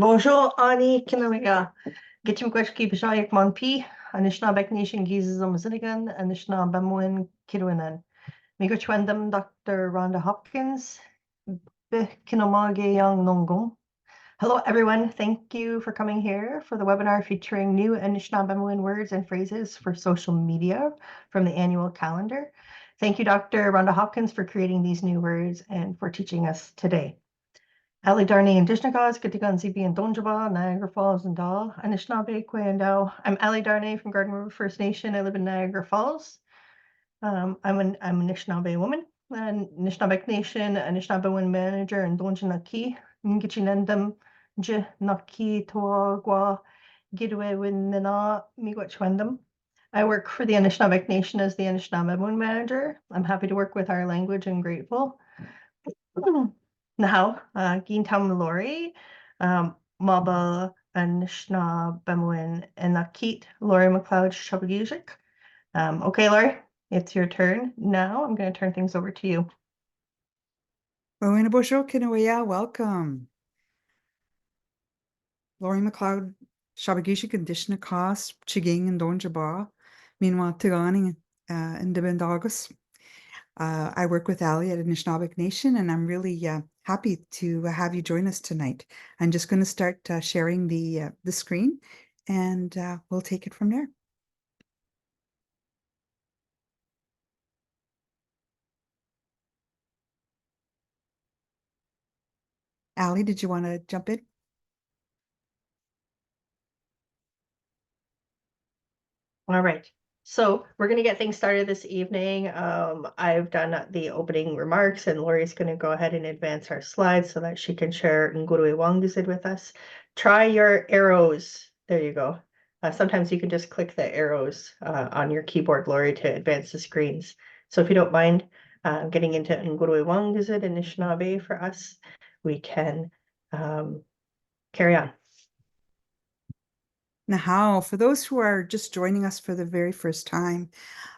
Bonjour, Ani Kinamiga. Gitim Gweshki Bishayak Monpi, Anishna Nation Gizum Zinigan, Anishna Bemuin Kidwinan. Migochwendam Dr. Rhonda Hopkins, Bikinomage Young Nongong. Hello, everyone. Thank you for coming here for the webinar featuring new Anishinaabe words and phrases for social media from the annual calendar. Thank you, Dr. Rhonda Hopkins, for creating these new words and for teaching us today. Ali Darnay and Dishnagas, Kitigan Zibi and Donjaba, Niagara Falls and Dahl, Anishinaabe, Kwayandao. I'm Ali Darnay from Garden River First Nation. I live in Niagara Falls. I'm an Anishinaabe woman, an Anishinaabe Nation, Anishinaabe woman manager, and Donjanaki, Ngichinendam, J Naki Toa Gwa, Gidwe Winina, Miigwechwendam. I work for the Anishinaabe Nation as the Anishinaabe woman manager. I'm happy to work with our language and grateful. Now, Gintam Lori, Maba Anishna Bemuin and Nakit, Lori McLeod Shabagizik. Okay, Lori, it's your turn. Now I'm going to turn things over to you. Welcome. Lori McLeod Shabagizik and Dishna Kos, Chiging and Donjaba, meanwhile Tigani and Debendagus. I work with Ali at Anishinaabe Nation, and I'm really happy to have you join us tonight. I'm just going to start sharing the screen, and we'll take it from there. Ali, did you want to jump in? All right. So we're going to get things started this evening. I've done the opening remarks, and Lori's going to go ahead and advance our slides so that she can share Ngurwe Wanguzid with us. Try your arrows. There you go. Sometimes you can just click the arrows on your keyboard, Lori, to advance the screens. So if you don't mind getting into Ngurwe Wanguzid and Anishinaabe for us, we can carry on. Now, for those who are just joining us for the very first time,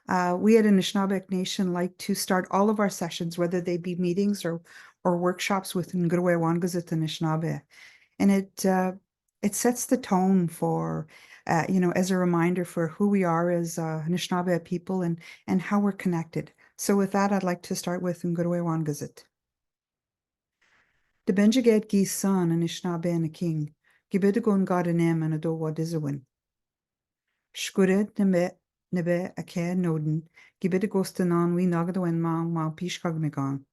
we at Anishinaabe Nation like to start all of our sessions, whether they be meetings or workshops with Ngurwe Wanguzit Anishinaabe. And it sets the tone for, as a reminder for who we are as Anishinaabe people and how we're connected. So with that, I'd like to start with Ngurwe Wanguzit. De Benjiged Gi San Anishinaabe and a king. Gibidagon God an em and a do what is a win. Shkured nebe a care noden, gibid a ghost an on we nagado en ma pishkag megan.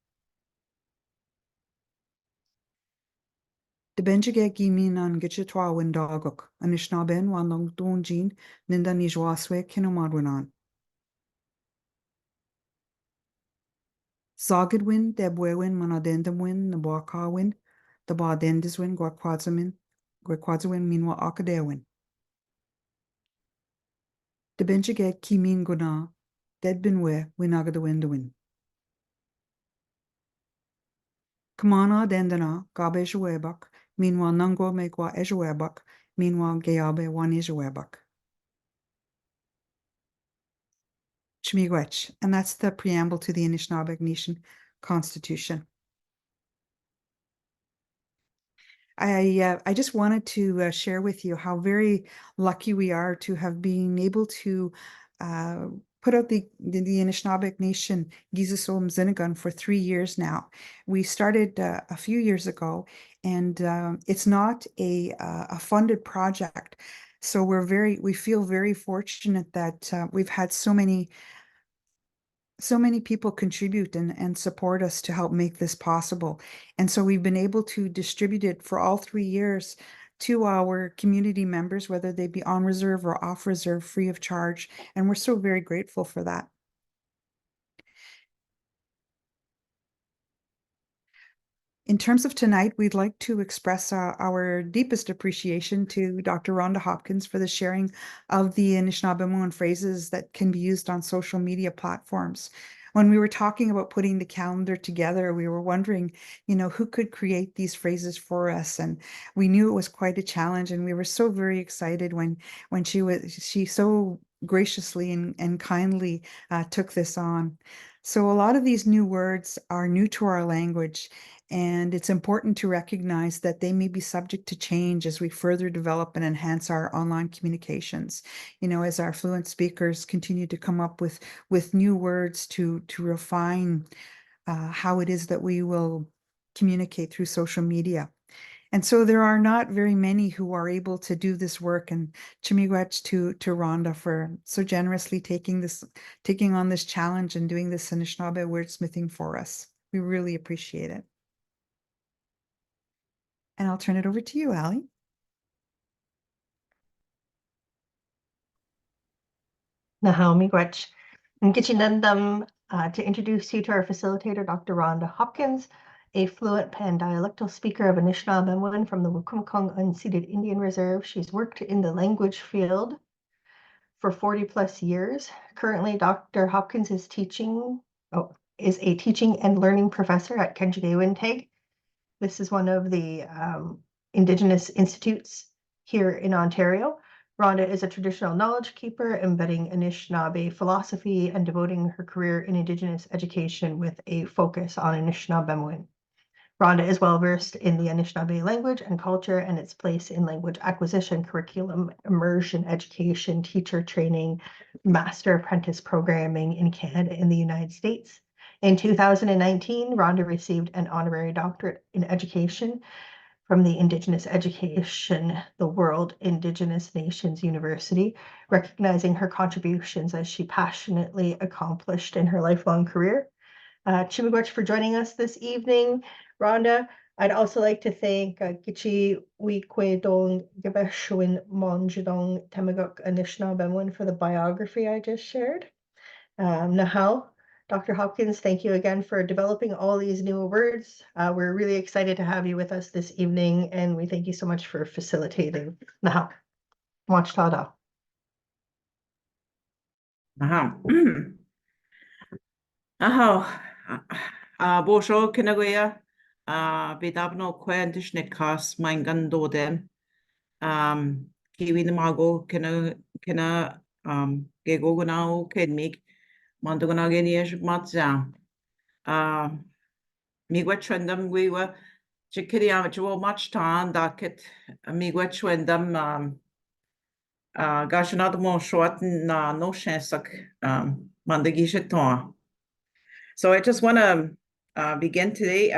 De benjige gi min an gitchitwa win dogok, Anishinaaben wan long don jean, ninda nijwaswe kinomadwinan. Zagid win, debwewin, manadendam win, nabwaka win, the badendis win, gwakwadzamin, gwakwadzawin minwa akadewin. De benjige ki min guna, dead bin we nagado windowin. Kamana dendana, gabe jawebak, meanwhile nango megwa ejawebak, meanwhile gayabe wan ejawebak. Chmiigwech, and that's the preamble to the Anishinaabe Nation Constitution. I just wanted to share with you how very lucky we are to have been able to put out the Anishinaabe Nation Gizasom Zinigan for 3 years now. We started a few years ago, and it's not a funded project. So we feel very fortunate that we've had so many people contribute and support us to help make this possible. And so we've been able to distribute it for all 3 years to our community members, whether they be on reserve or off reserve, free of charge. And we're so very grateful for that. In terms of tonight, we'd like to express our deepest appreciation to Dr. Rhonda Hopkins for the sharing of the Anishinaabe phrases that can be used on social media platforms. When we were talking about putting the calendar together, we were wondering, who could create these phrases for us? And we knew it was quite a challenge, and we were so very excited when she so graciously and kindly took this on. So a lot of these new words are new to our language, and it's important to recognize that they may be subject to change as we further develop and enhance our online communications. As our fluent speakers continue to come up with new words to refine how it is that we will communicate through social media. And so there are not very many who are able to do this work. And Chimigwech to Rhonda for so generously taking on this challenge and doing this Anishinaabe wordsmithing for us. We really appreciate it. And I'll turn it over to you, Ali. Nahau miigwech. And Gichinendam to introduce you to our facilitator, Dr. Rhonda Hopkins, a fluent pan-dialectal speaker of Anishinaabe from the Wukumkong Unceded Indian Reserve. She's worked in the language field for 40 plus years. Currently, Dr. Hopkins is a teaching and learning professor at Kenjigewinteg. This is one of the Indigenous institutes here in Ontario. Rhonda is a traditional knowledge keeper, embedding Anishinaabe philosophy and devoting her career in Indigenous education with a focus on Anishinaabemowin. Rhonda is well versed in the Anishinaabe language and culture and its place in language acquisition, curriculum, immersion education, teacher training, master apprentice programming in Canada and the United States. In 2019, Rhonda received an honorary doctorate in education from the Indigenous Education, the World Indigenous Nations University, recognizing her contributions as she passionately accomplished in her lifelong career. Chimigwech for joining us this evening. Rhonda, I'd also like to thank Gichi Wikwedong Gabeshwin Monjadong Temaguk Anishinaabe for the biography I just shared. Nahau, Dr. Hopkins, thank you again for developing all these new words. We're really excited to have you with us this evening, and we thank you so much for facilitating. Nahau, watch tada. Bonjour, Kinagoya. Bidabno Quentishnikas, mein Gandodem. Kiwinamago, Kina, Gegogonao, Kedmik, Mondogonagenish Matzam. Miigwechwendam, we were Chikiriamacho much time, Dakit, Miigwechwendam, Gashanadamo short, no chance, Mandagishaton. So I just want to begin today,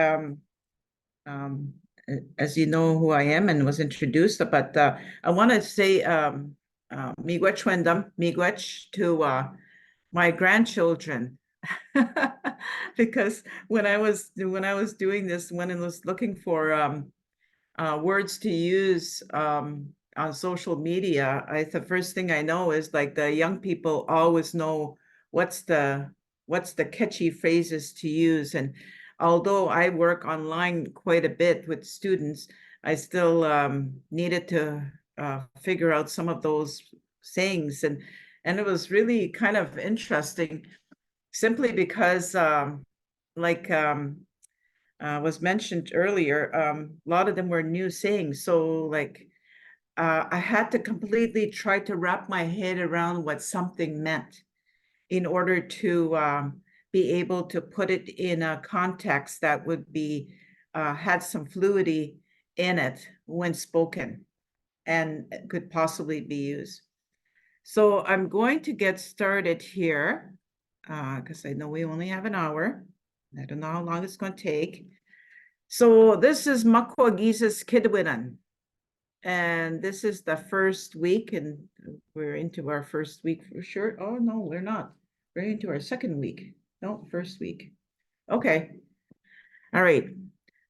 as you know who I am and was introduced, but I want to say miigwech wendam, miigwech to my grandchildren, because when I was doing this, when I was looking for words to use on social media, the first thing I know is like the young people always know what's the catchy phrases to use. And although I work online quite a bit with students, I still needed to figure out some of those sayings. And it was really kind of interesting, simply because was mentioned earlier, a lot of them were new sayings. So like I had to completely try to wrap my head around what something meant in order to be able to put it in a context that would be had some fluidity in it when spoken and could possibly be used. So I'm going to get started here because I know we only have an hour. I don't know how long it's going to take. So this is Makwagisa's Kidwinan. And this is the first week, and we're into our first week for sure. Oh, no, we're not. We're into our second week. No, first week. Okay. All right.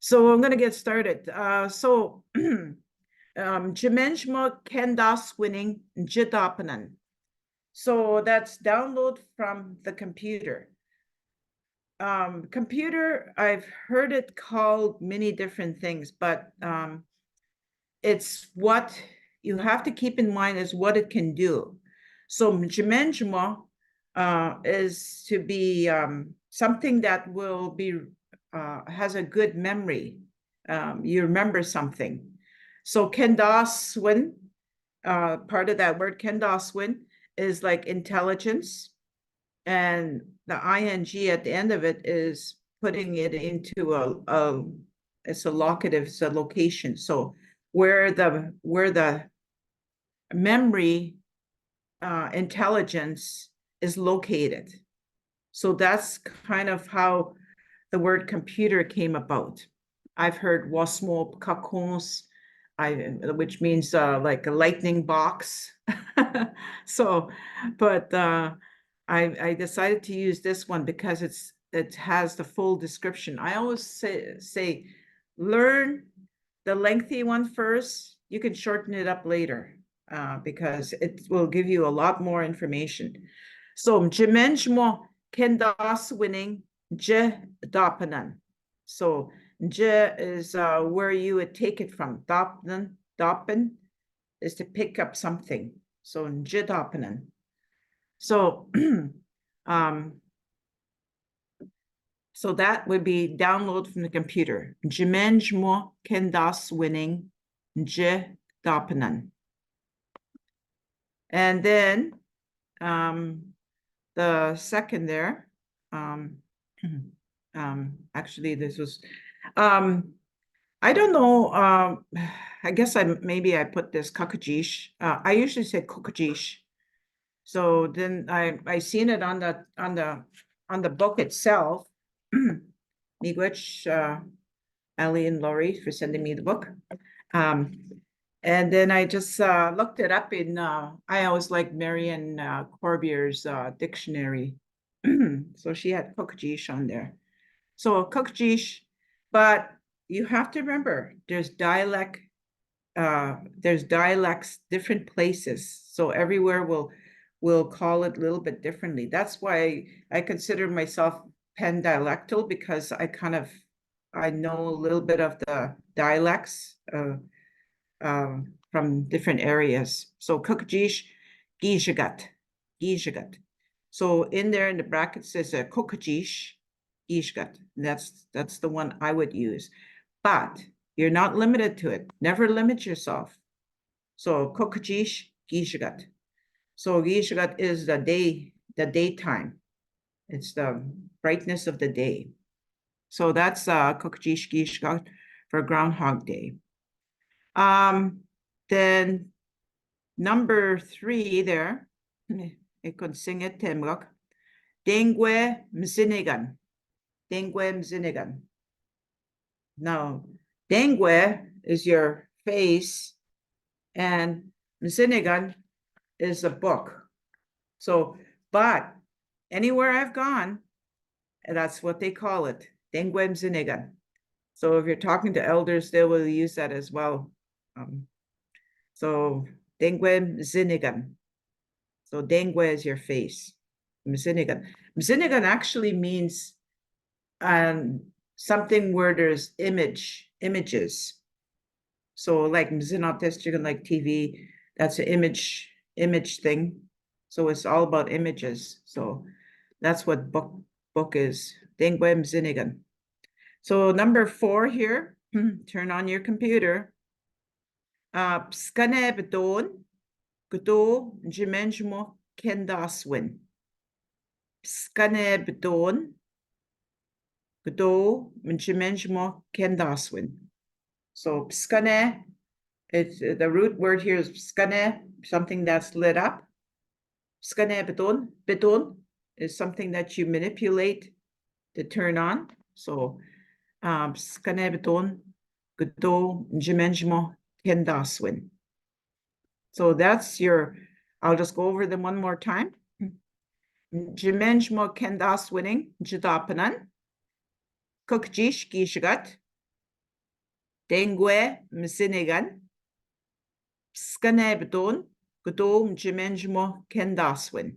So I'm going to get started. Jimenjma Kendas winning Jidapanan. So that's download from the computer. Computer, I've heard it called many different things, but it's what you have to keep in mind is what it can do. So Jimenjma is to be something that will be has a good memory. You remember something. So Kendaswin, part of that word Kendaswin is like intelligence. And the ing at the end of it is putting it into it's a locative, it's a location. So where the memory intelligence is located. So that's kind of how the word computer came about. I've heard wasmo kakons, which means like a lightning box. So, but I decided to use this one because it has the full description. I always say learn the lengthy one first. You can shorten it up later because it will give you a lot more information. So jimenjmo kendas winning je dapanan. So je is where you would take it from. Dapen is to pick up something. So je dapanan. So so that would be download from the computer. Jimenjmo kendas winning je dapanan. And then the second there, actually this was, I don't know, I guess maybe I put this kakajish. I usually say kokajish. So then I seen it on the book itself. Miigwech, Ellie and Laurie for sending me the book. And then I just looked it up in, I always like Marion Corbier's dictionary. So she had Kokajish on there. So Kokajish, but you have to remember there's dialects, different places. So everywhere will call it a little bit differently. That's why I consider myself pan-dialectal, because I know a little bit of the dialects from different areas. So Kokajish, Gijagat. So in there in the bracket says a Kokajish, Gijagat. That's the one I would use. But you're not limited to it. Never limit yourself. So Kokajish, Gijagat. So Gijagat is the daytime. It's the brightness of the day. So that's Kokajish, Gijagat for Groundhog Day. Then number 3 there, I could sing it, Temrok. Dengwe Mzinigan. Dengwe Mzinigan. Now, Dengwe is your face, and Mzinigan is a book. So, but anywhere I've gone, that's what they call it, Dengwe Mzinigan. So if you're talking to elders, they will use that as well. So Dengwe Mzinigan. So Dengwe is your face. Mzinigan. Mzinigan actually means something where there's images. So like Mzinotestrigan, like TV, that's an image thing. So it's all about images. So that's what book is. Dengwe Mzinigan. So number 4 here, turn on your computer. Pskane bedon, gdo jimenjmo kendaswin. Pskane bedon, gdo jimenjmo kendaswin. So pskane, it's the root word here is pskane, something that's lit up. Pskane bedon is something that you manipulate to turn on. So pskane bedon, gdo jimenjmo kendaswin. So that's your, I'll just go over them one more time. Jimenjmo kendaswinning, jidapanan. Kukjish gishagat. Dengwe msinigan. Pskane bedon, gdo jimenjmo kendaswin.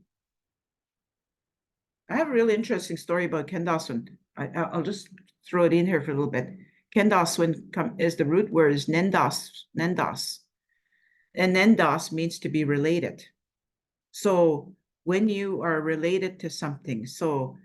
I have a really interesting story about kendaswin. I'll just throw it in here for a little bit. Kendaswin is the root word is nendas. And nendas means to be related. So when you are related to something, so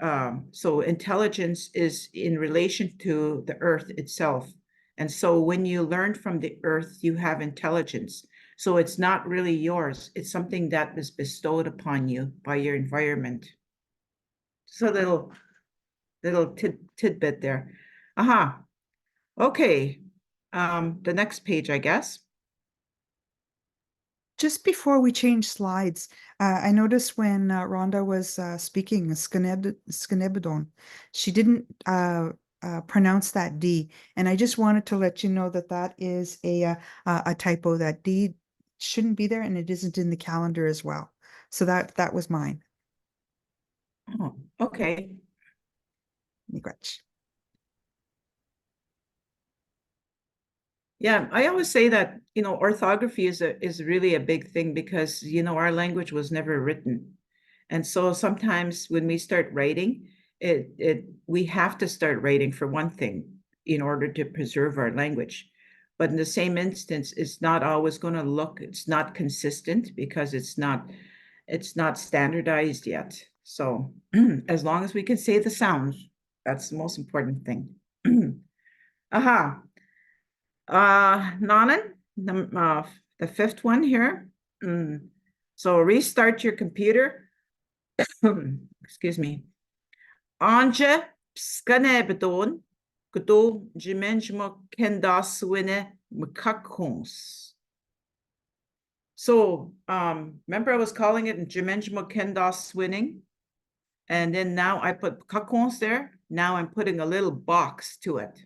intelligence is in relation to the earth itself. And so when you learn from the earth, you have intelligence. So it's not really yours. It's something that was bestowed upon you by your environment. So little tidbit there. Aha. Okay. The next page, I guess. Just before we change slides, I noticed when Rhonda was speaking, Skenebedon, she didn't pronounce that D. And I just wanted to let you know that that is a typo. That D shouldn't be there, and it isn't in the calendar as well. So that was mine. Oh, okay. Miigwech. Yeah, I always say that, orthography is really a big thing because, our language was never written. And so sometimes when we start writing, we have to start writing for one thing in order to preserve our language. But in the same instance, it's not always going to look, it's not consistent because it's not standardized yet. So as long as we can say the sounds, that's the most important thing. Aha. Nanan, the fifth one here. So restart your computer. Excuse me. Anja skanebedon, gdo jimenjmo kendaswine mkakons. So, remember I was calling it jimenjmo kendaswinning, and then now I put kakons there. Now I'm putting a little box to it.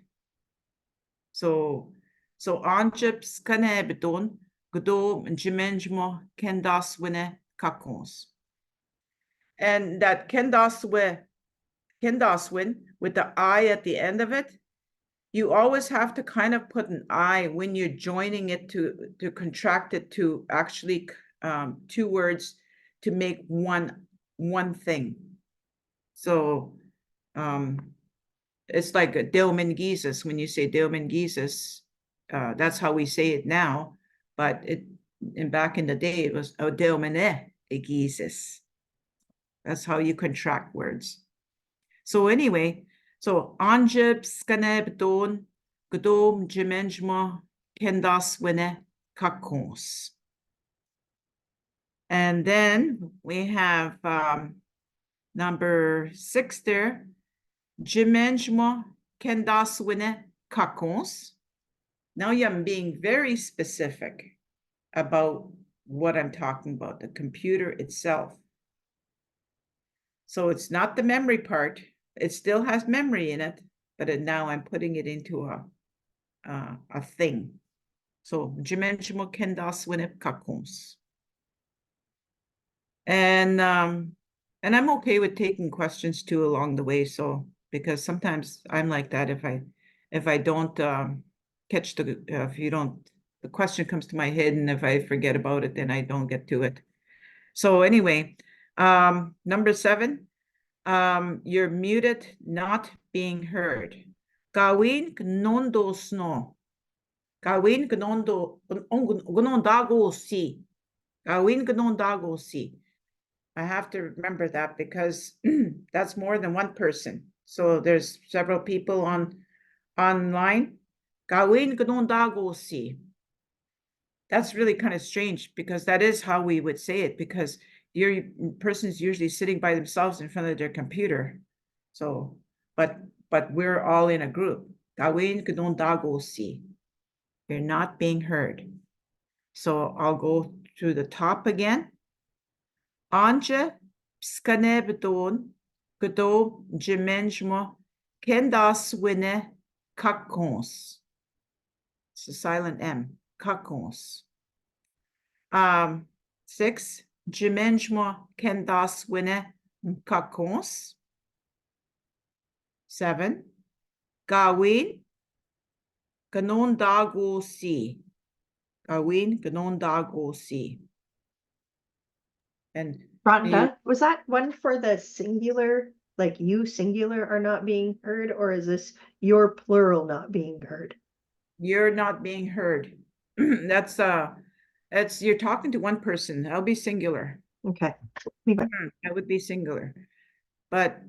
So Anja skanebedon, gdo jimenjmo kendaswine kakons. And that kendaswe Kendaswin with the I at the end of it, you always have to kind of put an I when you're joining it to contract it to actually two words to make one thing. So it's like a Deomengises. When you say Deomengises, that's how we say it now. But back in the day, it was Deomenegises. That's how you contract words. So anyway, Anja skanebdon, gdom jimenjma kendaswine kakons. And then we have number 6 there, jimenjma kendaswine kakons. Now I'm being very specific about what I'm talking about, the computer itself. So it's not the memory part. It still has memory in it, but now I'm putting it into a thing. So jimenjmo kendaswine kakons. And I'm okay with taking questions too along the way. So because sometimes I'm like that, if I don't catch the question comes to my head, and if I forget about it, then I don't get to it. So anyway, number 7. You're muted, not being heard. Gawin gnondo sno. Gawin gnondago si. Gawin gnondago si. I have to remember that because that's more than one person. So there's several people online. Gawin gnondago si. That's really kind of strange because that is how we would say it, because your person's usually sitting by themselves in front of their computer. So, but we're all in a group. Gawin gnondago si. You're not being heard. So I'll go to the top again. Anja skanebdon gdo jimenjmo kendaswine kakons. It's a silent M. Kakons. 6. Jimenjmo kendaswine kakons. 7. Gawin gnondago si. Gawin gnondago si. And Rhonda, was that one for the singular, like you singular are not being heard, or is this your plural not being heard? you're not being heard. That's you're talking to one person. That'll be singular. Okay. That would be singular. But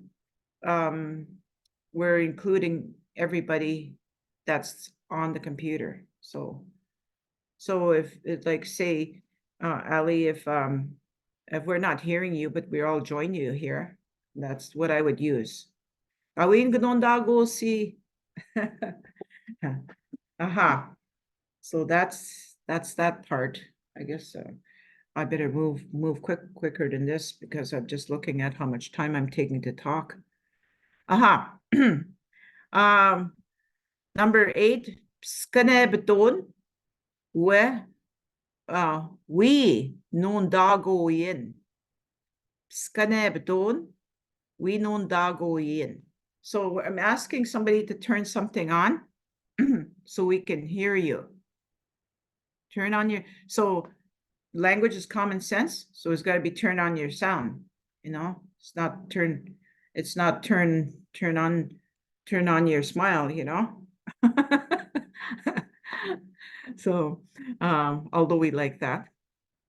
we're including everybody that's on the computer. So So if it like say, Ali, if we're not hearing you, but we're all joining you here, that's what I would use. Gawin ganundago si. Aha. So that's that part. I guess I better move quicker than this because I'm just looking at how much time I'm taking to talk. Aha. Number 8, skanebeton we non dago yin. Skanebeton we non dago yin. So I'm asking somebody to turn something on so we can hear you. Turn on your, so language is common sense, so it's got to be turned on your sound, you know, it's not turn on your smile, you know. So although we like that.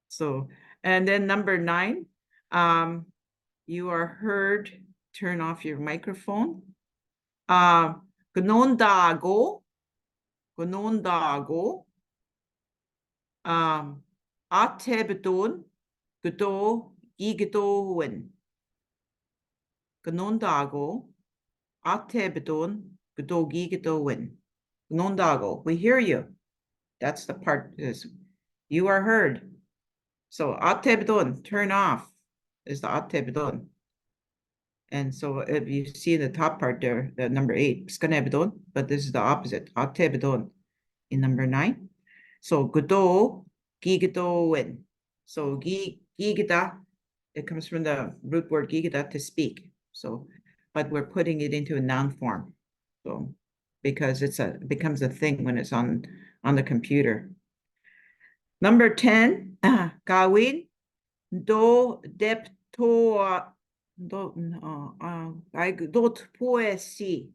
So, and then number 9, you are heard, turn off your microphone. Gnondago Atebedon Gdo Igdowen. Gnondago Atebedon Gdo Igdowen. Gnondago, we hear you. That's the part is you are heard. So Atebedon, turn off, is the Atebedon. And so if you see the top part there, the number 8, Skanebedon, but this is the opposite, Atebedon in number 9. So Gdo Gigadowen. So gigida, it comes from the root word gigida, to speak. So, but we're putting it into a noun form. So because it becomes a thing when it's on the computer. Number 10, Gawin do depto Gaigdot poesi.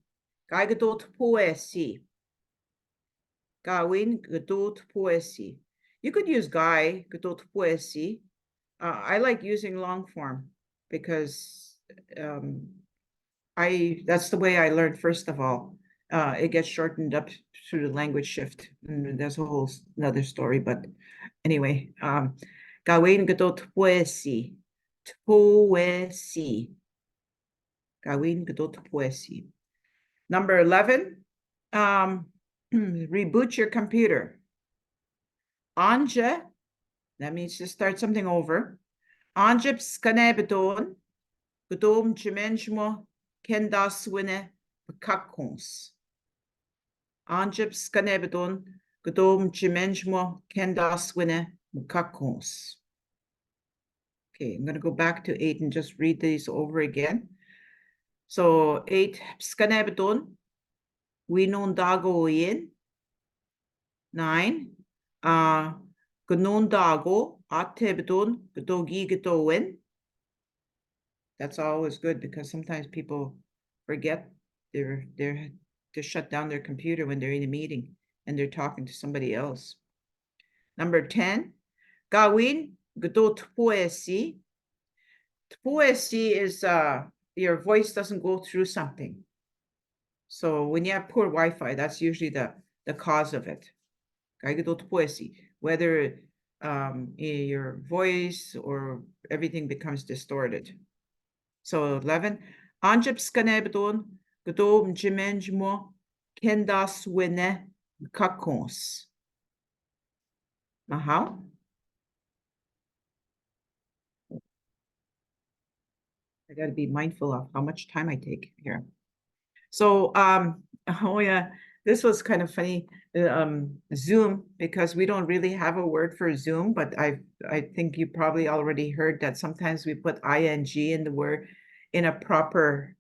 Gaigdot poesi. Gawin Gadot poesi. You could use Guy Gadot poesi. I like using long form because that's the way I learned, first of all. It gets shortened up through the language shift, and there's a whole another story, but anyway, Gawin Gadot poesi. Poesi. Gawin Gadot poesi. Number 11, reboot your computer. Anja, that means to start something over. Anja skanebedon, Gdom jimenjmo kendaswine kakons. Anja skanebedon, Gdom jimenjmo kendaswine kakons. Okay, I'm going to go back to 8 and just read these over again. So 8, skanebedon, we non dago yin. 9, gnondago atebedon gdogi gdowen. That's always good because sometimes people forget they're to shut down their computer when they're in a meeting and they're talking to somebody else. Number 10, gawin gdo tpoesi. Tpoesi is your voice doesn't go through something. So when you have poor Wi-Fi, that's usually the cause of it. Whether your voice or everything becomes distorted. So 11, Anjib skanebdon gdom jimenjmo kendas wene kakons. Aha. I got to be mindful of how much time I take here. So oh yeah, this was kind of funny. Zoom, because we don't really have a word for Zoom, but I think you probably already heard that sometimes we put ing in the word in a proper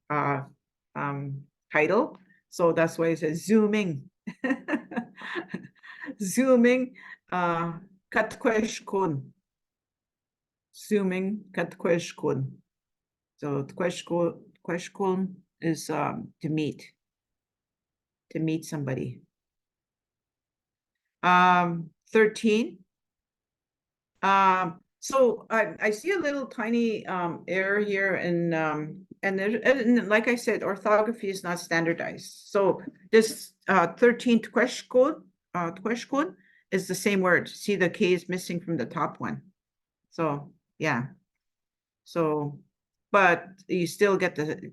title. So that's why it says zooming. Zooming katkweshkun. Zooming katkweshkun. So kweshkun is to meet somebody. 13. So I see a little tiny error here, and like I said, orthography is not standardized. So this 13th question is the same word. See, the K is missing from the top one. So, yeah. So, but you still get the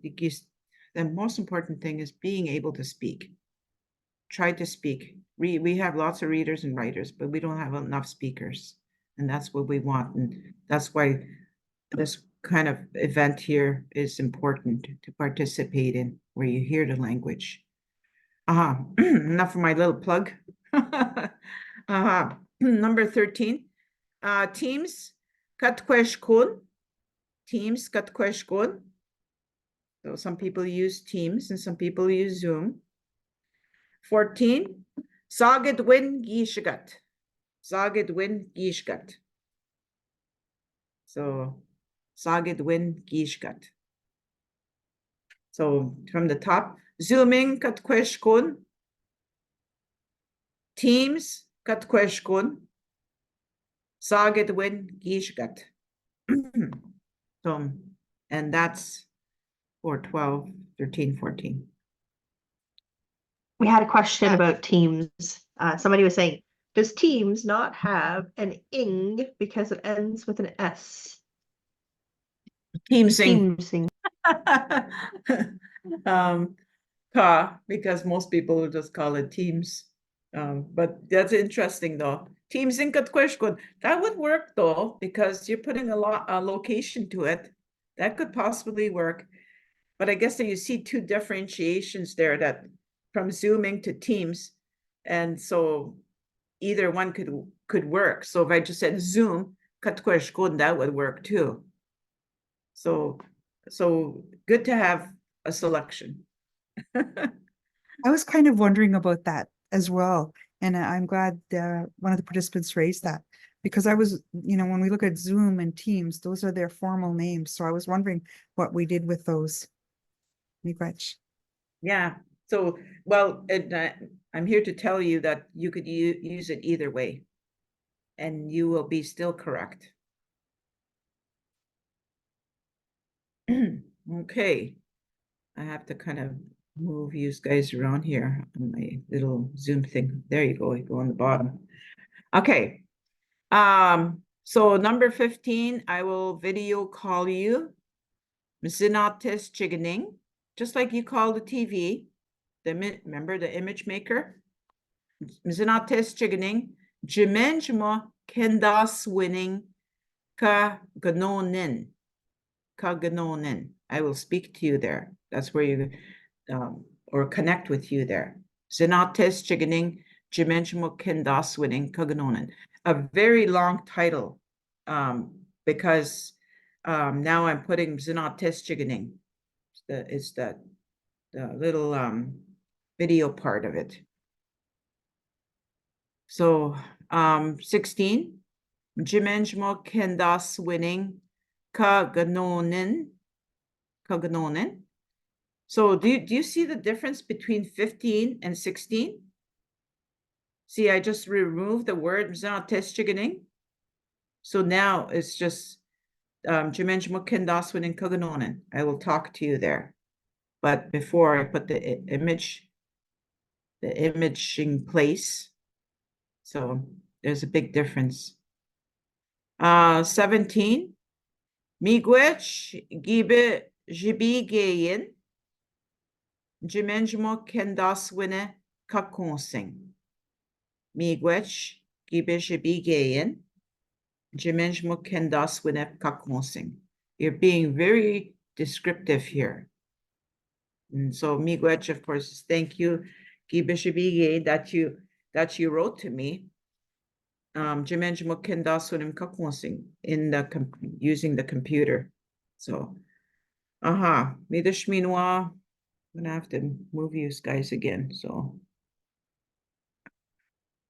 most important thing is being able to speak. Try to speak. We have lots of readers and writers, but we don't have enough speakers. And that's what we want. And that's why this kind of event here is important to participate in, where you hear the language. Enough for my little plug. Number 13. Teams katkweshkun. Teams katkweshkun. So some people use Teams and some people use Zoom. 14. Zagedwin Gishgat. Zagedwin Gishgat. So Zagedwin Gishgat. So from the top, Zooming katkweshkun. Teams katkweshkun. Zagedwin Gishgat. So, and that's for 12, 13, 14. We had a question about Teams. Somebody was saying, does Teams not have an ing because it ends with an S? Teamsing. Teamsing. Because most people will just call it Teams. But that's interesting though. Teamsing katkweshkun. That would work though, because you're putting a location to it. That could possibly work. But I guess that you see two differentiations there, that from Zooming to Teams. And so either one could work. So if I just said Zoom, katkweshkun, that would work too. So good to have a selection. I was kind of wondering about that as well. And I'm glad one of the participants raised that, because I was, when we look at Zoom and Teams, those are their formal names. So I was wondering what we did with those. Miigwech. Yeah. So, well, I'm here to tell you that you could use it either way, and you will be still correct. Okay. I have to kind of move you guys around here on my little Zoom thing. There you go. You go on the bottom. Okay. So number 15, I will video call you. Msinatis chigening, just like you call the TV. Remember the image maker? Msinatis chigening. Jimenjmo kendas winning ka ganonin. Ka ganonin. I will speak to you there. That's where you or connect with you there. Zinates chigening, Jimenjmo kendas winning ka ganonin. A very long title, because now I'm putting Zinates chigening. It's the little video part of it. So 16, Jimenjmo kendas winning ka ganonin. So do you see the difference between 15 and 16? See, I just removed the word Zinates chigening. So now it's just Jimenjmo kendaswin and kaganonin. I will talk to you there. But before I put the image in place. So there's a big difference. 17. Miigwech gibe jibi geyin. Jimenjmo kendaswine kakonsing. Miigwech gibe jibi geyin. Jimenjmo kendaswine kakonsing. You're being very descriptive here. And so Miigwech, of course, thank you, gibe jibi geyin, that you wrote to me. Jimenjmo kendaswine kakonsing in using the computer. So, midashminwa. I'm gonna have to move you guys again. So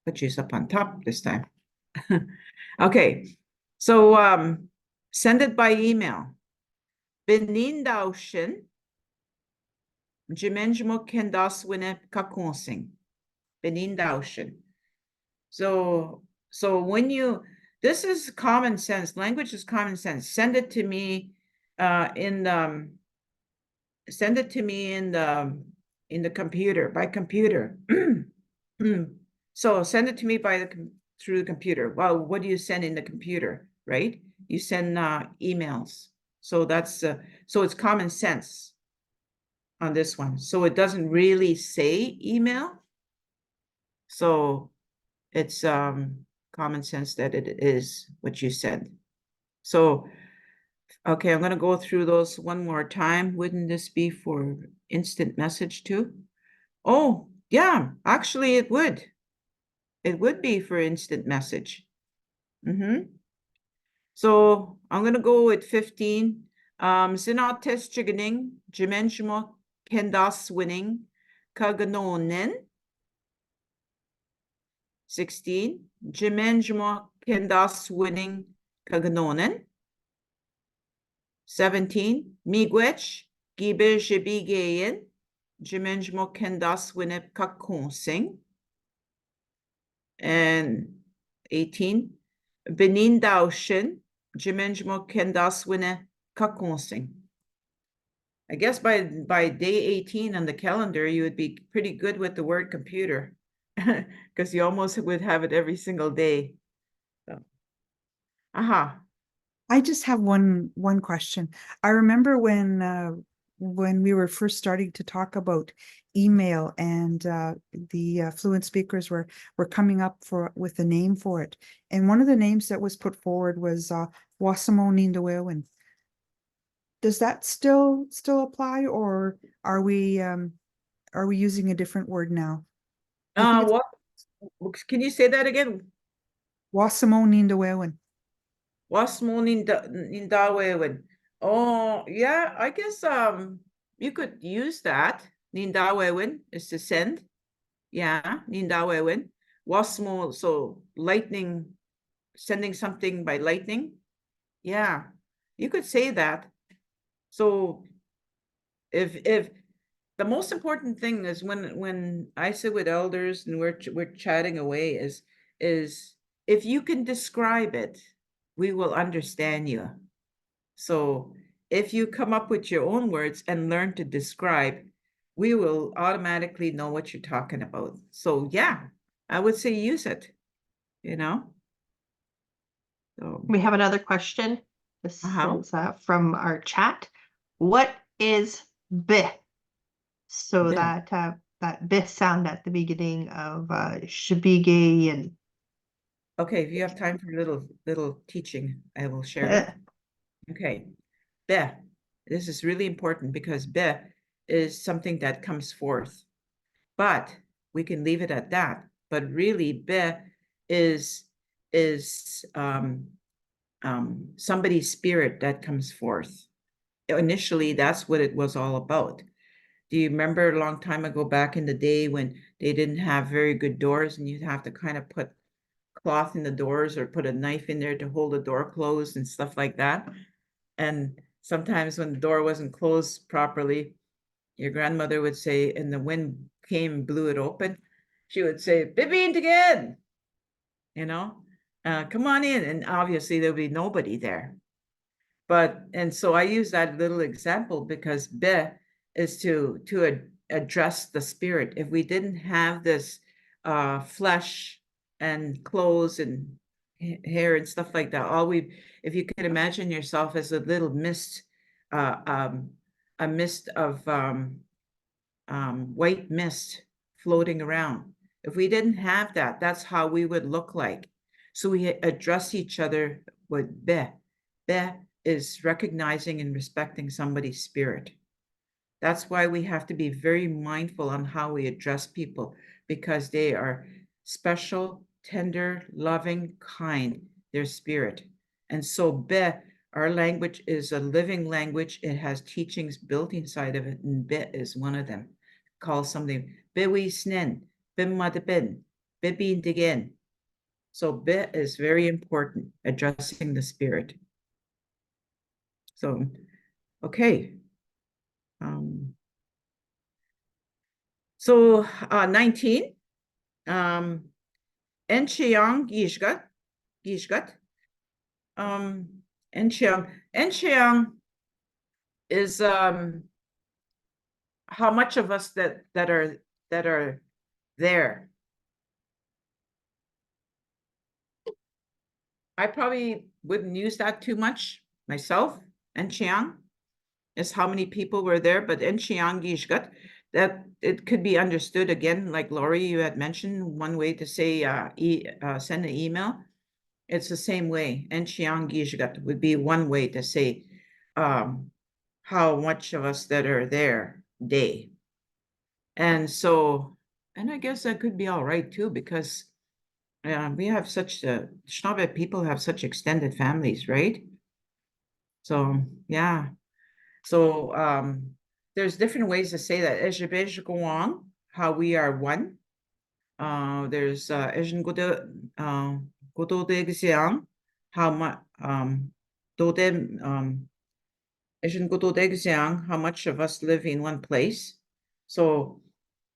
put you up on top this time. Okay, so send it by email. Benindauschen Jimenjmo kendaswine kakonsing. Benindauschen. So when this is common sense. Language is common sense. Send it to me in the computer, by computer. So send it to me by through the computer. Well, what do you send in the computer, right? You send emails. So that's so it's common sense on this one. So it doesn't really say email. So it's common sense that it is what you said. So, okay, I'm going to go through those one more time. Wouldn't this be for instant message too? Oh, yeah, actually it would. It would be for instant message. So I'm going to go with 15. Sinates chiganing, jimenshimo kendas winning, kaganonen. 16. Jimenshimo kendas winning, kaganonen. 17. Miigwech, gibe jibigeyen, jimenshimo kendas winne kakonsing. And 18. Benindauschen, jimenshimo kendas winne kakonsing. I guess by day 18 on the calendar, you would be pretty good with the word computer because you almost would have it every single day. So. Aha. I just have one question. I remember when we were first starting to talk about email and the fluent speakers were coming up with a name for it. And one of the names that was put forward was Wasamo Nindawewin. Does that still apply, or are we using a different word now? What? Can you say that again? Wasamo Nindawewin. Wasmo Nindawewen. Oh, yeah, I guess you could use that. Nindawewen is to send. Yeah, Nindawewen. Wasmo, so lightning, sending something by lightning. Yeah, you could say that. So if the most important thing is when I sit with elders and we're chatting away is if you can describe it, we will understand you. So if you come up with your own words and learn to describe, we will automatically know what you're talking about. So yeah, I would say use it, you know. So We have another question. This is from our chat. What is B? So B. that B sound at the beginning of Shibige and. Okay, if you have time for a little teaching, I will share it. Okay, Be. This is really important because Be is something that comes forth, but we can leave it at that. But really, Be is somebody's spirit that comes forth. Initially, that's what it was all about. Do you remember a long time ago back in the day when they didn't have very good doors and you'd have to kind of put cloth in the doors or put a knife in there to hold the door closed and stuff like that? And sometimes when the door wasn't closed properly, your grandmother would say, and the wind came and blew it open, she would say, "Bibi again," you know, come on in. And obviously there'll be nobody there. And so I use that little example because Be is to address the spirit. If we didn't have this flesh and clothes and hair and stuff like that, if you could imagine yourself as a little mist, a mist of white mist floating around. If we didn't have that, that's how we would look like. So we address each other with Be. Be is recognizing and respecting somebody's spirit. That's why we have to be very mindful on how we address people, because they are special, tender, loving, kind, their spirit. And so Be, our language is a living language. It has teachings built inside of it, and Be is one of them. Call something Bewi Snen, Bimadibin, Bibi Digen. So Be is very important, addressing the spirit. So, okay. So 19. Encheong Gishgat. Encheong is how much of us that are there. I probably wouldn't use that too much myself. And Chiang is how many people were there, but in Chiang Gishgat, that it could be understood again, like Laurie, you had mentioned one way to say send an email. It's the same way. En Chiang Gishgat would be one way to say how much of us that are there day. And so, and I guess that could be all right too, because we have such Shnabet people have such extended families, right? So yeah. So there's different ways to say that. Ejibej Goang, how we are one. There's Ejin Godo de Xiang, how much Ejin Godo de Xiang, how much of us live in one place. So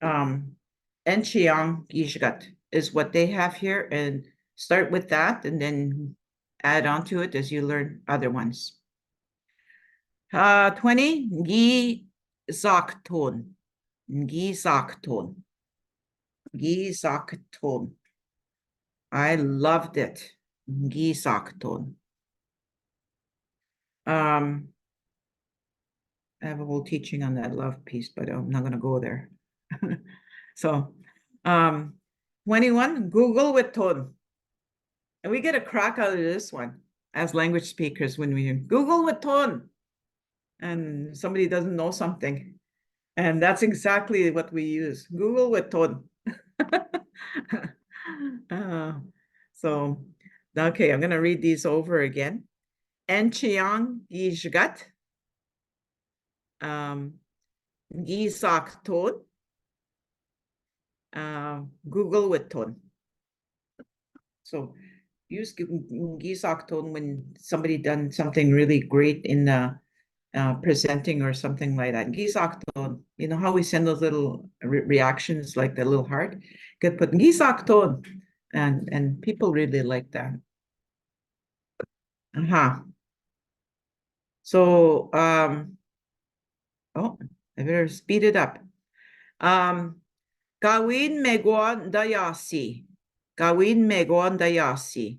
Enchiang Gishgat is what they have here, and start with that and then add on to it as you learn other ones. 20, Gi Zakton. Gi Zakton. Gi Zakton. I loved it. Gi Zakton. I have a whole teaching on that love piece, but I'm not going to go there. So, 21, Google with Ton. And we get a crack out of this one as language speakers when we hear Google with Ton. And somebody doesn't know something. And that's exactly what we use. Google with Ton. So, okay, I'm going to read these over again. Enchiang Yishgat. Gisak Ton. Google with Ton. So use Gisak Ton when somebody done something really great in presenting or something like that. Gisak Ton, you know how we send those little reactions like the little heart? Could put Gisak Ton, and people really like that. So oh, I better speed it up. Gawin Megwan Dayasi. Gawin Megwan Dayasi.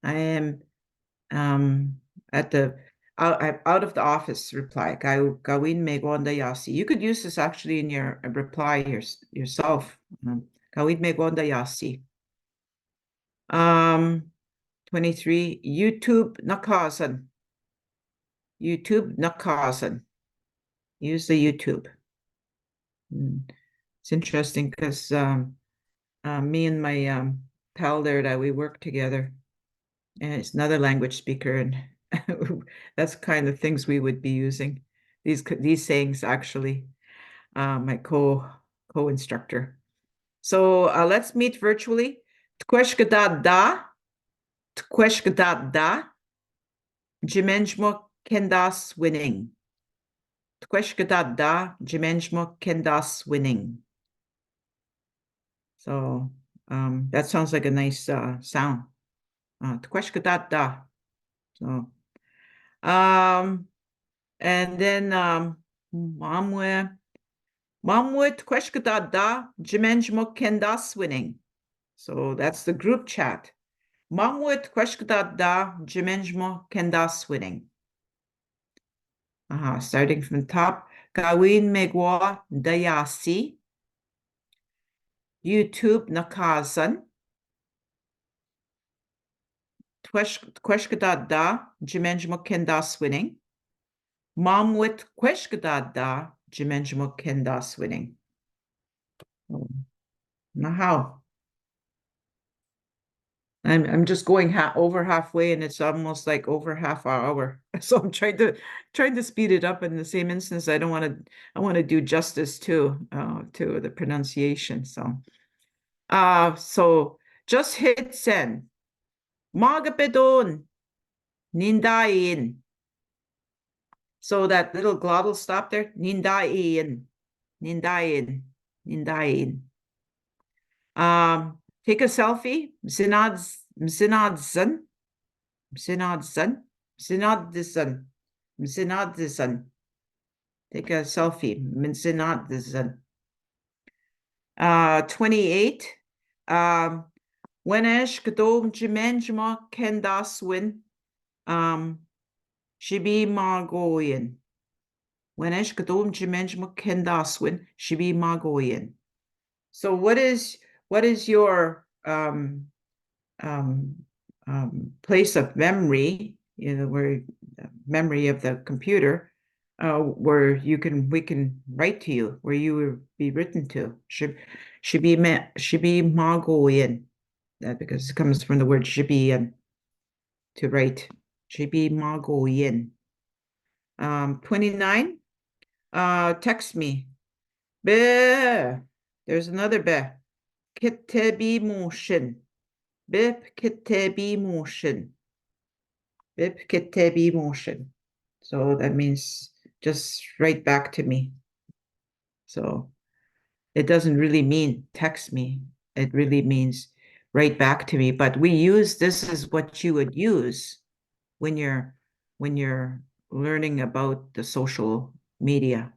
I am at the out of the office reply. Gawin Megwan Dayasi. You could use this actually in your reply yourself. Gawin Megwan Dayasi. 23. YouTube Nakasan. YouTube Nakasan. Use the YouTube. It's interesting because me and my pal there that we work together, and it's another language speaker, and that's kind of things we would be using. These sayings actually, my co-instructor. So let's meet virtually. Tkweshkadat da, tkweshkadat da, jimenjmo kendas winning. Tkweshkadat da, jimenjmo kendas winning. So that sounds like a nice sound. Tkweshkadat da. So and then Mamwe Tkweshkadat da, jimenjmo kendas winning. So that's the group chat. Mamwe Tkweshkadat da, jimenjmo kendas winning. Starting from the top. Gawin Megwa Dayasi. YouTube Nakazan. Tkweshkadat da, jimenjmo kendas winning. Mamwit Kweshkadat da, jimenjmo kendas winning. Now how? I'm just going over halfway, and it's almost like over half hour. So I'm trying to speed it up in the same instance. I want to do justice to the pronunciation. So so just hit send. Magapedon Nindain. So that little glottal stop there. Nindain. Nindain. Nindain. Take a selfie. Msinadzan. Take a selfie. Msinadzan. 28. Wenesh Kadom Jimenjma Kendaswin Shibi Margoyen. Wenesh Kadom Jimenjma Kendaswin Shibi Margoyen. So what is your place of memory, where memory of the computer, where we can write to you, where you will be written to? Should be Margoyen, because it comes from the word shibi, to write. Should be Margoyen. 29. Text me. Be. There's another be. Kitebi motion. Bip kitebi motion. Bip kitebi motion. So that means just write back to me. So it doesn't really mean text me. It really means write back to me. But this is what you would use when you're learning about the social media.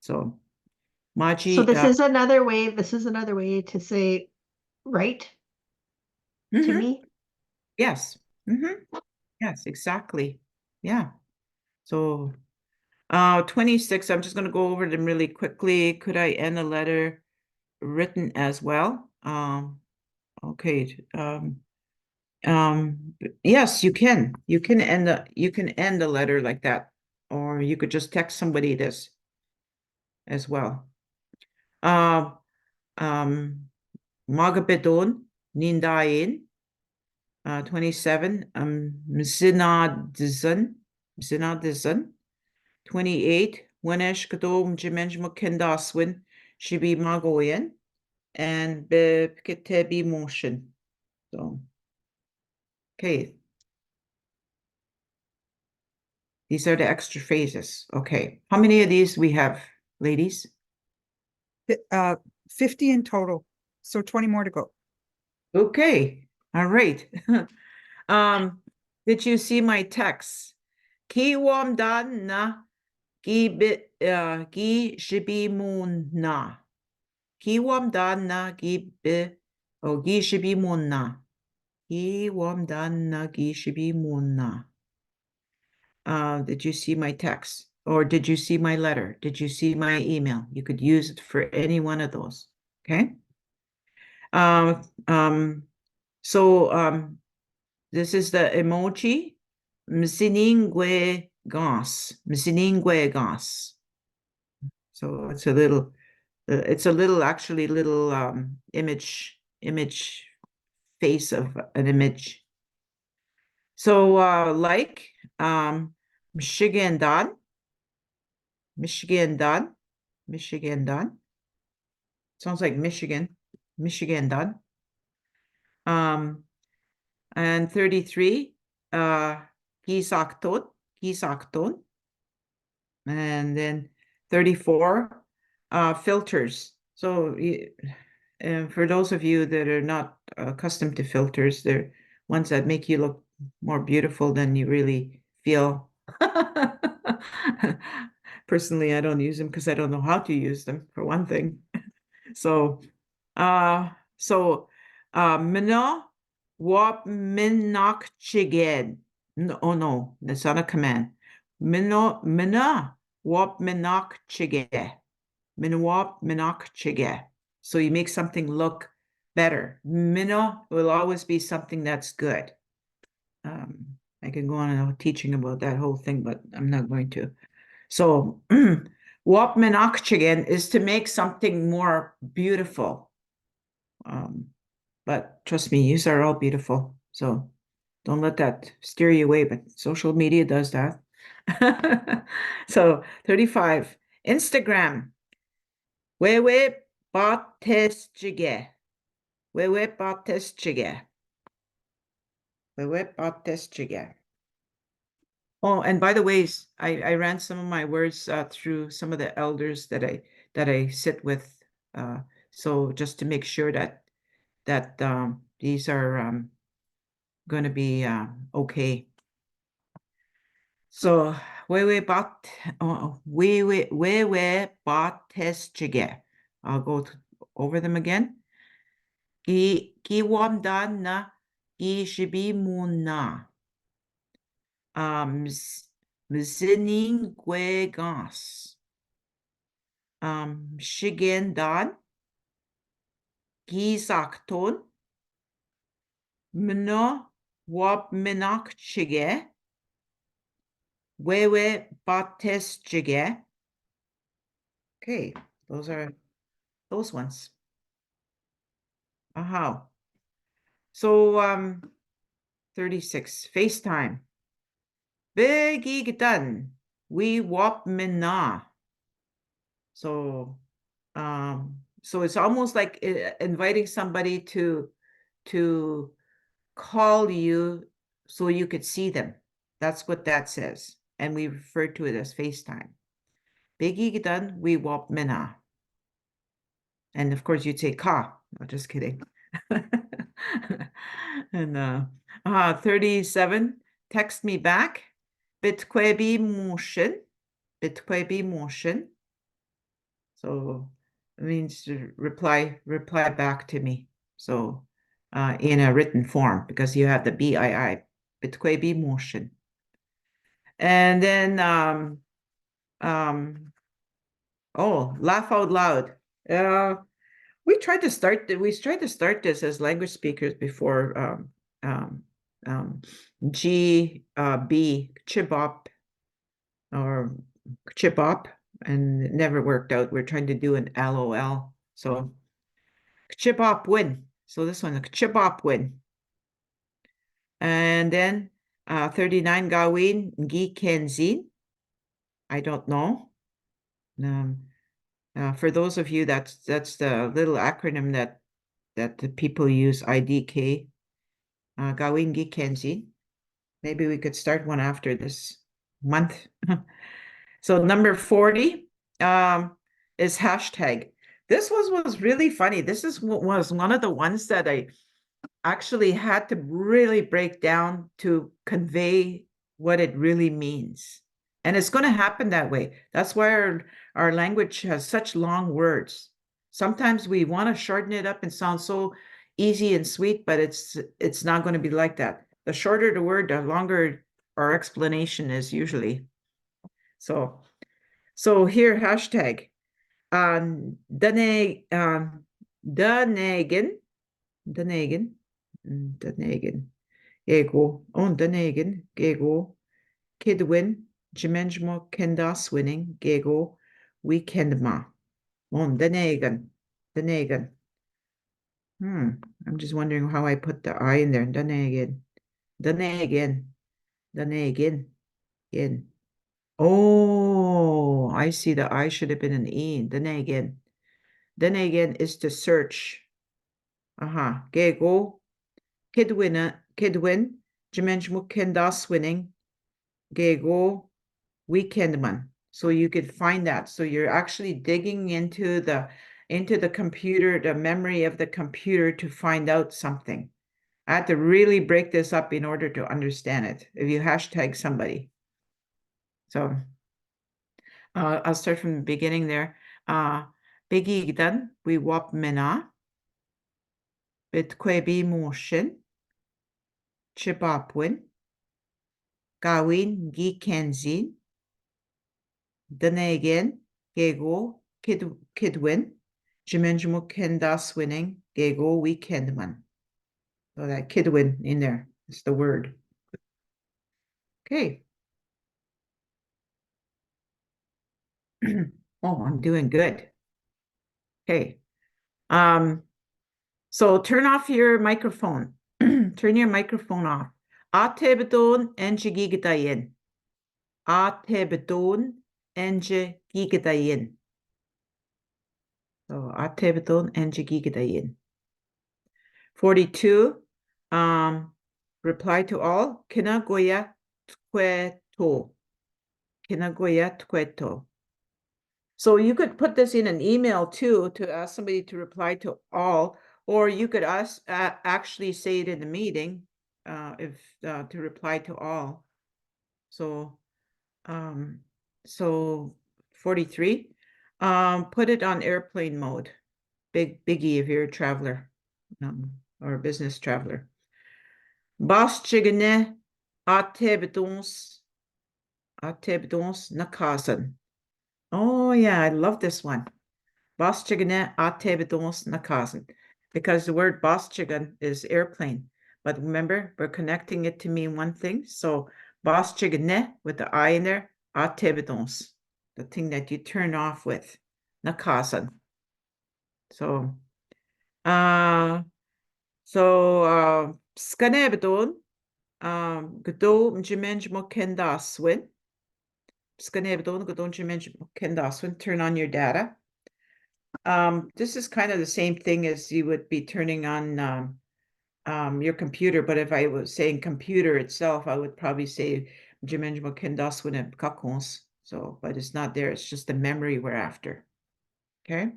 So Maji. So this is another way. This is another way to say write to me. Yes. Yes, exactly. Yeah. So 26, I'm just going to go over them really quickly. Could I end a letter written as well? Okay. Yes, you can. You can end a letter like that, or you could just text somebody this as well. Magabedon Nindain. 27, Mzinadizan. 28, Wenesh Kadom Jimenjma Kendaswin Shibi Magoyen, and Bebketebi Motion. So, okay. These are the extra phrases. Okay. How many of these we have, ladies? 50 in total. So 20 more to go. Okay. All right. Did you see my text? Kiwam dan na gi shibi mun na. Kiwam dan na gi shibi mun na. Kiwam dan na gi shibi mun na. Did you see my text? Or did you see my letter? Did you see my email? You could use it for any one of those. Okay. So this is the emoji. Msiningwe gas. Msiningwe gas. So it's a little actually little image face of an image. So like Michigan Dan. Sounds like Michigan Dan. And 33, Kisakton. And then 34, filters. So for those of you that are not accustomed to filters, they're ones that make you look more beautiful than you really feel. Personally, I don't use them because I don't know how to use them, for one thing. So Mino wap minak chiged. No, that's not a command. Mina wap minak chige. Minwap minak chige. So you make something look better. Mina will always be something that's good. I can go on teaching about that whole thing, but I'm not going to. So wap minak chigen is to make something more beautiful. But trust me, these are all beautiful. So don't let that steer you away, but social media does that. So 35, Instagram. Wewe batesjige. Wewe batesjige. Wewe batesjige. Oh, and by the way, I ran some of my words through some of the elders that I sit with. So just to make sure that these are going to be okay. So wewe batesjige. I'll go over them again. 기원단 나 22문 나 mzinin gwegas shigendan gizakton mno wab minak chige wewe bates chige. Okay, those are those ones. Aha. So 36 FaceTime. Begigitan we wap mina. So it's almost like inviting somebody to call you so you could see them. That's what that says. And we refer to it as FaceTime. Begigitan we wap mina. And of course you'd say ka. No, just kidding. And 37, text me back. Bitkwebi motion. Bitkwebi motion. So it means to reply back to me. So in a written form, because you have the BII, Bitkwebi motion. And then oh, laugh out loud. We tried to start this as language speakers before B chibop or chibop, and it never worked out. We're trying to do an LOL. So chibop win. So this one, chibop win. And then 39 gawin gi kenzin. I don't know. For those of you, that's the little acronym that the people use, IDK. Gawin gi kenzin. Maybe we could start one after this month. So number 40 is hashtag. This was really funny. This was one of the ones that I actually had to really break down to convey what it really means. And it's going to happen that way. That's why our language has such long words. Sometimes we want to shorten it up and sound so easy and sweet, but it's not going to be like that. The shorter the word, the longer our explanation is usually. So here, hashtag. Danegin. Ego. On Danegin. Gego. Kidwin. Jimenjmo Kendas winning. Gego. Weekendma. On Danegin. I'm just wondering how I put the I in there. Danegin. In. Oh, I see, the I should have been an E. Danegin is to search. Gego. Kidwin. Jimenjmo Kendas winning. Gego. Weekendman. So you could find that. So you're actually digging into the computer, the memory of the computer, to find out something. I had to really break this up in order to understand it. If you hashtag somebody. So I'll start from the beginning there. Bigigdan, we wap mena. Bitkwebi motion. Chibapwin. Gawin gi kenzin. Danegen, Gego, Kidwin. Jimenjmo Kendas winning. Gego, Weekendman. So that Kidwin in there is the word. Okay. Oh, I'm doing good. Okay. So turn off your microphone. Turn your microphone off. Atebedon enjigigitayin. Atebedon enjigigitayin. So atebedon enjigigitayin. 42. Reply to all. Kinagoya tukweto. Kinagoya tukweto. So you could put this in an email too, to ask somebody to reply to all, or you could actually say it in the meeting, to reply to all. So 43, put it on airplane mode. Biggie if you're a traveler. or a business traveler. Bas chigane atebdons nakasan. Oh yeah, I love this one. Bas chigane atebdons nakasan. Because the word bas chigan is airplane. But remember, we're connecting it to mean one thing. So bas chigane with the I in there, atebdons. The thing that you turn off with. Nakasan. So skanebdon gdo mjimenj mo kendaswin. Skanebdon gdo mjimenj mo kendaswin. Turn on your data. This is kind of the same thing as you would be turning on your computer, but if I was saying computer itself, I would probably say mjimenj mo kendaswin and kakons. So, but it's not there. It's just the memory we're after. Okay.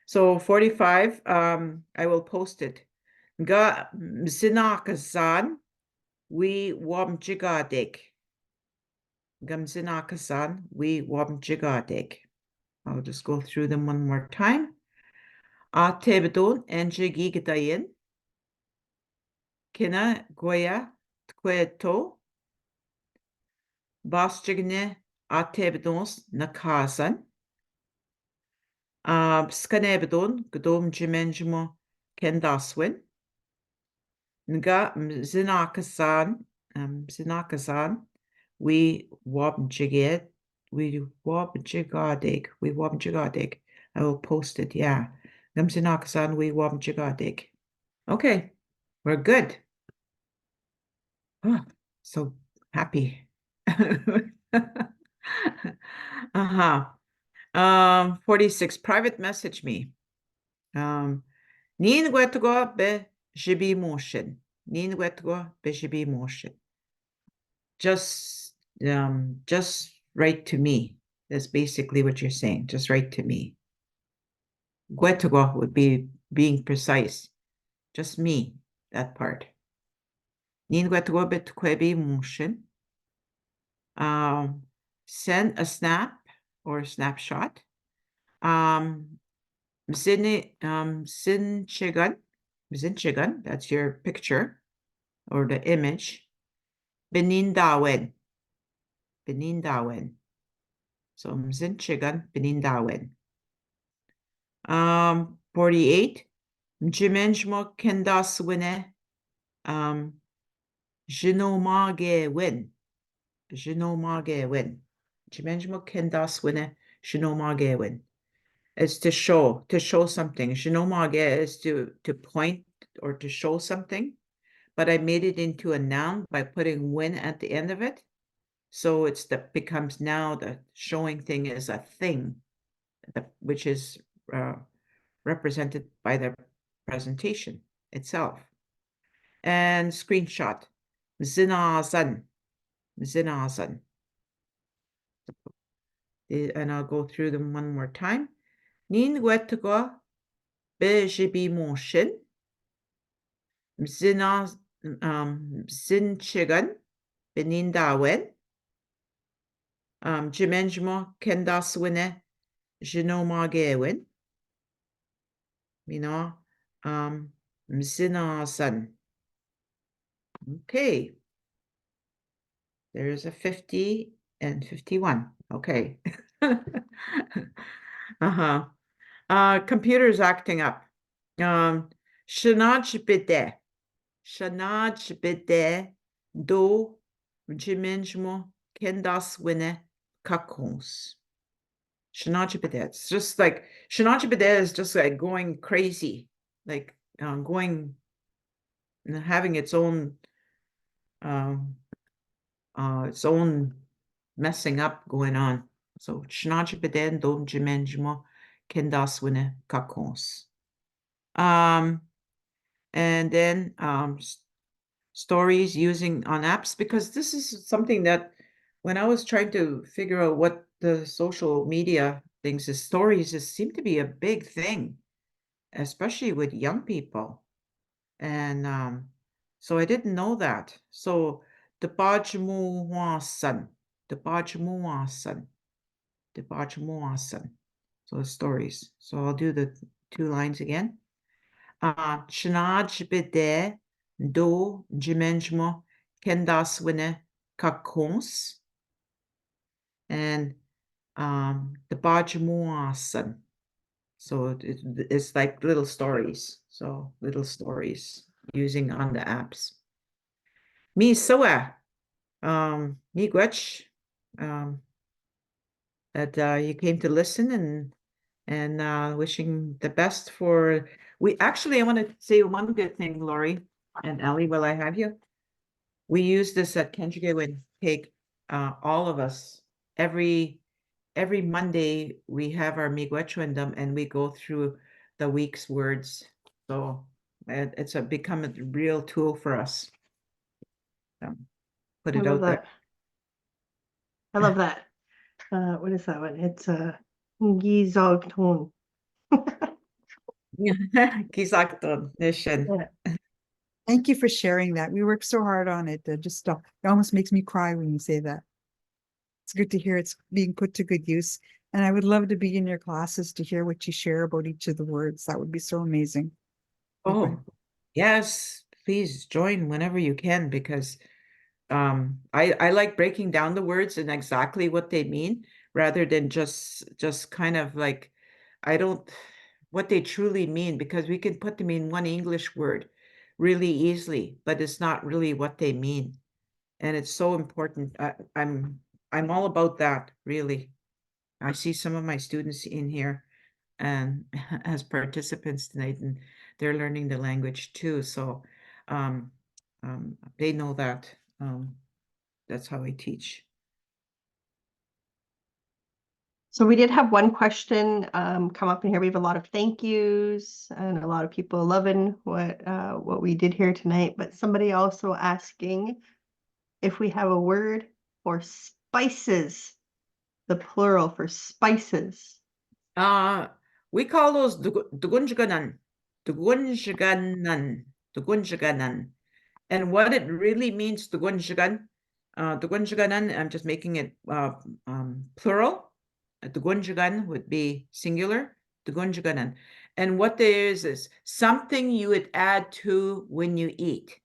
So 45, I will post it. Ga mzinakasan we wabjigadik. Gamzinakasan we wabjigadik. I'll just go through them one more time. Atebdon enjigigdayin. Kina goya tkweto. Basjigne atebdons nakasan. Skanebdon gdom jimenjmo kendaswin. Nga mzinakasan we wabjigadik. I will post it, yeah. Gamzinakasan we wabjigadik. Okay, we're good. Oh, so happy. Uh-huh. 46, private message me. Nin gwetgo be jibi motion. Nin gwetgo be jibi motion. Just write to me. That's basically what you're saying. Just write to me. Gwetgo would be being precise. Just me, that part. Nin gwetgo be tkwebi motion. Send a snap or a snapshot. Mzinchigan, that's your picture or the image. Benindawen. So Mzinchigan, Benindawen. 48. Mjimenjmo kendaswine. Jinomagewin. Jimenjmo kendaswine. Jinomagewin. It's to show something. Jinomage is to point or to show something, but I made it into a noun by putting win at the end of it. So becomes now the showing thing is a thing, which is represented by the presentation itself. And screenshot. Zinazan. And I'll go through them one more time. Nin wetgo bejibi motion. Mzinchigan benindawen. Jimenjmo kendaswine jinomagewin. Mzinasan. Okay. There's a 50 and 51. Okay. Computer's acting up. Shanaj bide do jimenjmo kendaswine kakons. Shanaj bide. It's just like Shanaj bide is just like going crazy, like having its own messing up going on. So Shanaj bide do jimenjmo kendaswine kakons. And then stories using on apps, because this is something that when I was trying to figure out what the social media things is, stories seem to be a big thing, especially with young people. And so I didn't know that. So the Bajmuwasan. So the stories. So I'll do the 2 lines again. Chnaj bide do jimenjmo kendaswine kakons and the Bajmuasan. So it's like little stories. So little stories using on the apps. Mi soa, mi gwech, that you came to listen and wishing the best for I want to say one good thing, Lori and Ellie, while I have you. We use this at Kenjigewin Cake, all of us, every Monday we have our miigwechwendum and we go through the week's words. So it's become a real tool for us. Put I it love out there. that. I love that. What is that one? It's Gizogton. Kisakton Nishin. Yeah. Thank you for sharing that. We worked so hard on it. It almost makes me cry when you say that. It's good to hear it's being put to good use. And I would love to be in your classes to hear what you share about each of the words. That would be so amazing. Oh, yes, please join whenever you can, because I like breaking down the words and exactly what they mean rather than just kind of like what they truly mean, because we can put them in one English word really easily, but it's not really what they mean. And it's so important. I'm all about that, really. I see some of my students in here and as participants tonight, and they're learning the language too. So they know that. That's how I teach. So we did have one question come up in here. We have a lot of thank yous and a lot of people loving what we did here tonight. But somebody also asking if we have a word for spices, the plural for spices. We call those dugunjaganan, dugunjaganan, dugunjaganan. And what it really means, dugunjagan, dugunjaganan, I'm just making it plural. Dugunjagan would be singular, dugunjaganan. And what there is something you would add to when you eat.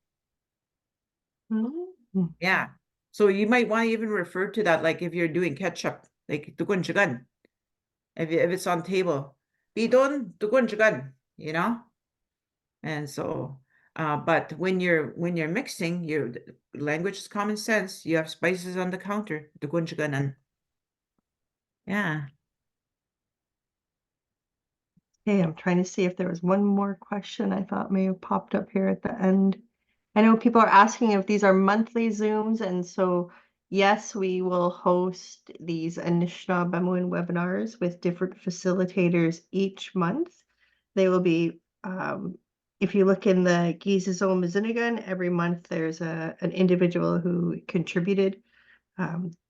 Mm. Yeah. So you might want to even refer to that, like if you're doing ketchup, like dugunjagan. If it's on table, bidon dugunjagan, you know? And so but when you're mixing, your language is common sense. You have spices on the counter, dugunjaganan. Yeah. Okay, I'm trying to see if there was one more question I thought may have popped up here at the end. I know people are asking if these are monthly Zooms, and so yes, we will host these Anishinaabe webinars with different facilitators each month. They will be, if you look in the Gizizom Zinigan, every month there's an individual who contributed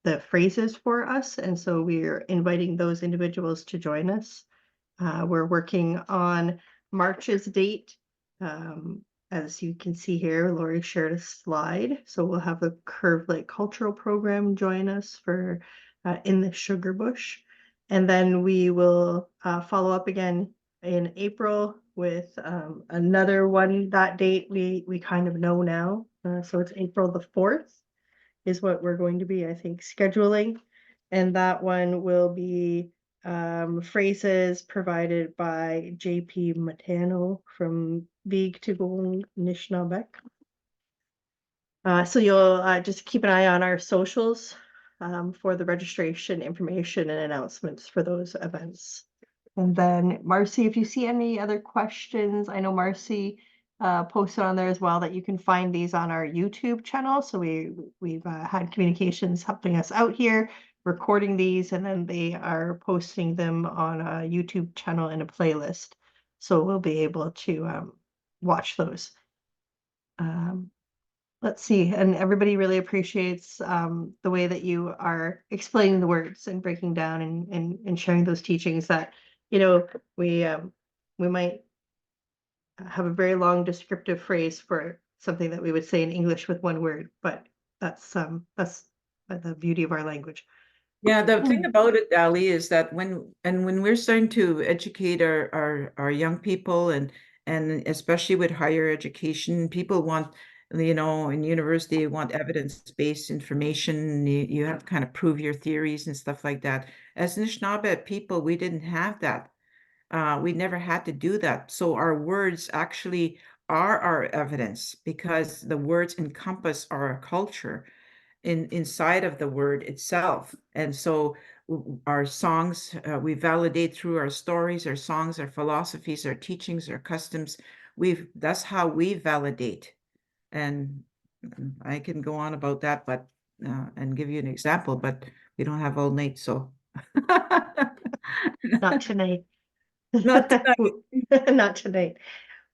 the phrases for us, and so we're inviting those individuals to join us. We're working on March's date. As you can see here, Lori shared a slide. So we'll have the Curve Lake Cultural Program join us for in the Sugar Bush. And then we will follow up again in April with another one. That date we kind of know now. So it's April the 4th is what we're going to be, I think, scheduling. And that one will be phrases provided by JP Matano from Big Tigong Nishnabek. So you'll just keep an eye on our socials for the registration information and announcements for those events. And then Marcy, if you see any other questions, I know Marcy posted on there as well that you can find these on our YouTube channel. So we've had communications helping us out here, recording these, and then they are posting them on a YouTube channel in a playlist. So we'll be able to watch those. Let's see, and everybody really appreciates the way that you are explaining the words and breaking down and sharing those teachings that, you know, we might have a very long descriptive phrase for something that we would say in English with one word, but that's the beauty of our language. Yeah, the thing about it, Ali, is that when we're starting to educate our young people and And especially with higher education, people want, you know, in university, you want evidence-based information. You have to kind of prove your theories and stuff like that. As Anishinaabe people, we didn't have that. We never had to do that. So our words actually are our evidence because the words encompass our culture inside of the word itself. And so our songs, we validate through our stories, our songs, our philosophies, our teachings, our customs. That's how we validate. And I can go on about that, but and give you an example, but we don't have all night, so Not tonight. Not tonight. Not tonight.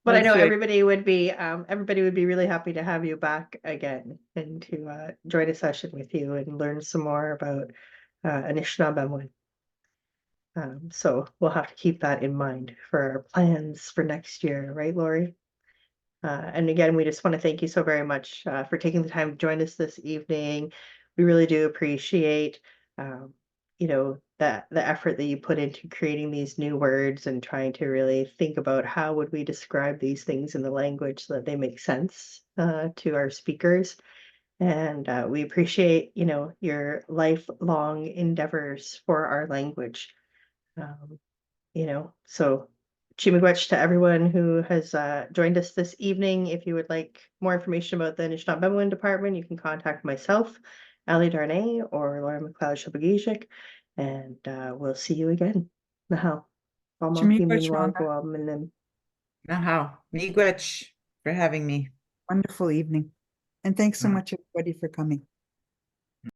But I know That's right. everybody would be really happy to have you back again and to join a session with you and learn some more about Anishinaabe. So we'll have to keep that in mind for our plans for next year, right, Lori? And again, we just want to thank you so very much for taking the time to join us this evening. We really do appreciate, you know, the effort that you put into creating these new words and trying to really think about how would we describe these things in the language so that they make sense to our speakers. And we appreciate, you know, your lifelong endeavors for our language. You know, so Chimigwech to everyone who has joined us this evening. If you would like more information about the Anishinaabe Department, you can contact myself, Ali Darnay, or Laura McLeod-Shubagijik, and we'll see you again. Nahau. Chimigwech, Rhonda. Nahau. Miigwech for having me. Wonderful evening. And thanks so Ah. much, everybody, for coming.